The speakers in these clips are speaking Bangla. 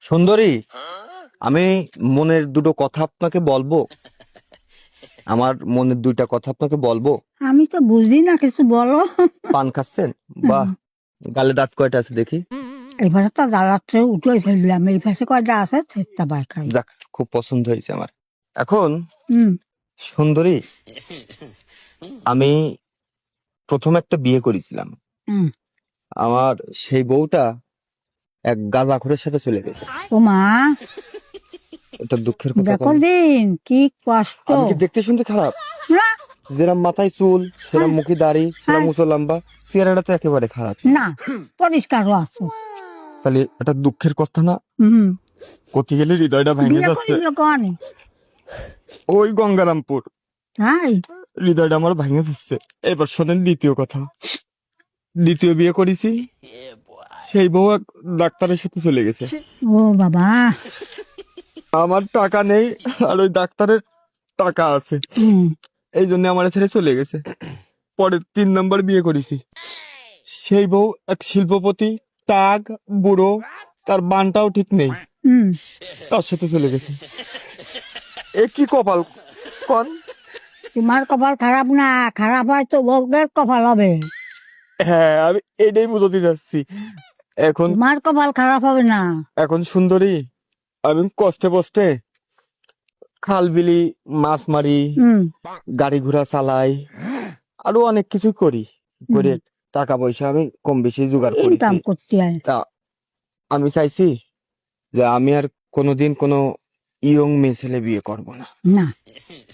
সুন্দরী, আমি মনের দুটো কথা আপনাকে বলবো। আমার মনের দুইটা কথা আপনাকে বলবো। আমি তো বুঝি না কিছু, বলো। পান খাচ্ছেন? বাহ, গালে দাঁত কয়টা আছে দেখি। এবারে তো দাঁড়াচ্ছে, উঠেই ফেললাম। এই পাশে কয়টা আছে সেটা বাই খাই। যাক, খুব পছন্দ হয়েছে আমার। এখন হুম সুন্দরী, আমি প্রথম একটা বিয়ে করেছিলাম। হুম। আমার সেই বউটা এক গাঁজাখোরের সাথে চলে গেছে। ও মা, এটা দুঃখের কথা। দেখো দিন কি কষ্ট। আমি কি দেখতে শুনতে খারাপ? না যেরম মাথায় চুল, সেরম হ্যাঁ, মুখে দাড়ি, সেরম হ্যাঁ। মুছো লম্বা, চেহারাটা তো একেবারে খারাপ। না, পরিষ্কারও আছো। তাহলে এটা দুঃখের কথা না? হুম। কোথায় গেলে হৃদয়টা ভেঙে বিয়ে যাচ্ছে। করিল কনে? ওই গঙ্গারামপুর। তাই? হৃদয়টা আমার ভেঙে যাচ্ছে। এবার শোনেন দ্বিতীয় কথা। দ্বিতীয় বিয়ে করেছি, সেই বউ এক ডাক্তারের সাথে চলে গেছে। ও বাবা। আমার টাকা নেই, আর ওই ডাক্তারের টাকা আছে। হুম এই জন্য আমার ছেড়ে চলে গেছে। পরে 3 নম্বর বিয়ে করেছি, সেই বউ এক শিল্পপতি, টাক, বুড়ো, তার বানটাও ঠিক নেই, হুম। তার সাথে চলে গেছে। এ কি কপাল কন? তোমার কপাল খারাপ না, খারাপ হয় তো ভোগের কপাল হবে। হ্যাঁ, আমি এটাই বুঝতে যাচ্ছি। এখন তোমার কপাল খারাপ হবে না। এখন সুন্দরী, আমি কষ্টে কষ্টে খাল বিলি মাছ মারি, হুম গাড়ি ঘোড়া চালাই, আরো অনেক কিছু করি। করে টাকা পয়সা আমি কম বেশি জোগাড় করেছি। ইনকাম করতে হয়। তা আমি চাইছি যে আমি আর কোনোদিন কোনো ইয়ং মেয়ে ছেলে বিয়ে করব না। না।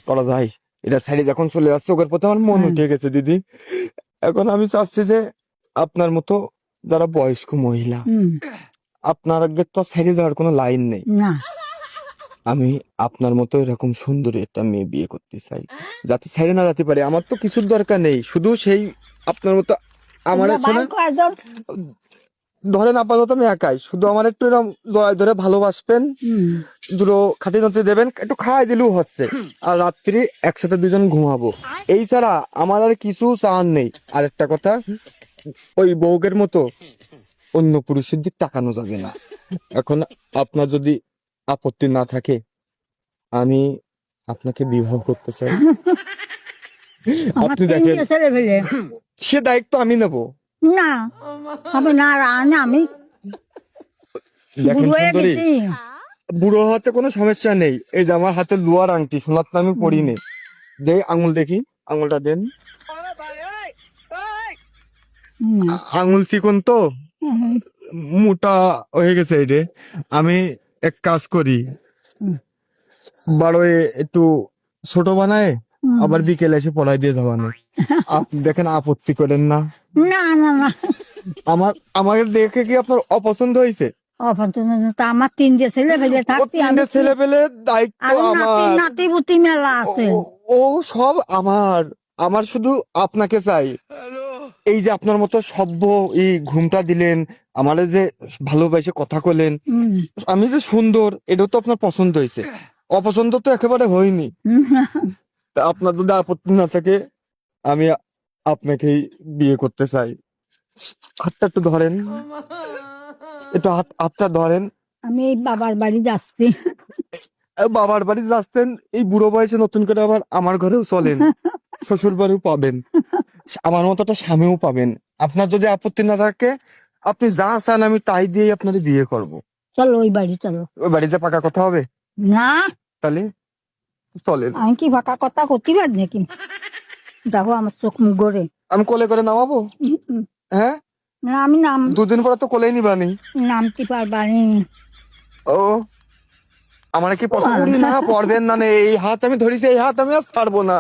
করা যায়? এটা সাইডে যখন চলে আসছে, ওদের প্রতি আমার মন হুম। উঠে গেছে দিদি। এখন আমি চাচ্ছি যে আপনার মতো যারা বয়স্ক মহিলা, হুম। আপনার আগে তো সাইডে যাওয়ার কোনো লাইন নেই। না। আমি আপনার মতো এরকম সুন্দরী একটা মেয়ে বিয়ে করতে চাই, যাতে সাইডে না যেতে পারে। আমার তো কিছুর দরকার নেই, শুধু সেই আপনার মতো আমার তোমরা আছে ভাই না। কয়জন? ধরেন আপাতত আমি একাই, শুধু আমার একটু এরকম জড়ায় ধরে ভালোবাসবেন, হুম। দুটো খাতি নতি দেবেন, একটু খাওয়াই দিলেও হচ্ছে। আর রাত্রি একসাথে দুজন ঘুমাবো, এই ছাড়া আমার আর কিছু চাওয়ার নেই। আর একটা কথা, ওই বউকের মতো অন্য পুরুষের দিক তাকানো যাবে না। এখন আপনার যদি আপত্তি না থাকে, আমি আপনাকে বিবাহ করতে চাই। আমার আপনি দেখেন, তিনটে ছেলে ফেলে। সে দায়িত্ব আমি নেব। না হবে না, আর আমি দেখেন বুড়ো হয়ে সুন্দরী, গেছি। বুড়ো হতে কোনো সমস্যা নেই। এই যে আমার হাতে লোহার আংটি, সোনার তো আমি পরিনি। দে আঙুল দেখি, আঙুলটা দেন। হুম। আঙুল চিকন তো, হুম। মোটা হয়ে গেছে এটা। আমি এক কাজ করি, হুম। বারোয় একটু ছোট বানায়, হুম। আবার বিকেলে এসে পড়াই দিয়ে যাবানো। আপনি দেখেন, আপত্তি করেন না। না না না। আমাকে দেখে কি আপনার অপছন্দ হয়েছে? অপছন্দ তা আমার তিনটে ছেলে ফেলে ও থাকতে আমি 3টে ছেলে পেলে দায়িত্ব আর নাতি আমার। নাতি বুতি মেলা আছে। ও ও সব আমার। আমার শুধু আপনাকে চাই। এই যে আপনার মতো সভ্য, এই ঘুমটা দিলেন, আমারে যে ভালোবাসে কথা কইলেন, হুম। আমি যে সুন্দর, এটাও তো আপনার পছন্দ হয়েছে। অপছন্দ তো একেবারে হয়নি। তা আপনার যদি আপত্তি না থাকে, আমি আপনাকেই বিয়ে করতে চাই। হাতটা একটু ধরেন, একটু হাতটা ধরেন। আমি এই বাবার বাড়ি যাচ্ছি। বাবার বাড়ি যাচ্ছেন, এই বুড়ো বয়সে নতুন করে আবার আমার ঘরেও চলেন, শ্বশুর বাড়িও পাবেন, আমার মতো একটা স্বামীও পাবেন। আপনার যদি আপত্তি না থাকে, আপনি যা চান আমি তাই দিয়ে আপনার বিয়ে করব। চলো ওই বাড়ি চলো। ওই বাড়িতে পাকা কথা হবে? না, তাহলে চলেন। আমি কি ফাঁকা কথা করতে পারি নাকি? দেখো আমার চোখ মুখ গড়ে। আমি কোলে করে নামাবো? হ্যাঁ, না আমি দুদিন পরে তো কোলেই নিবানি। নামতে পারবানি। ও, আমার কি পছন্দ না? পড়বেন না, এই হাত আমি ধরেছি, এই হাত আমি আর ছাড়বো না।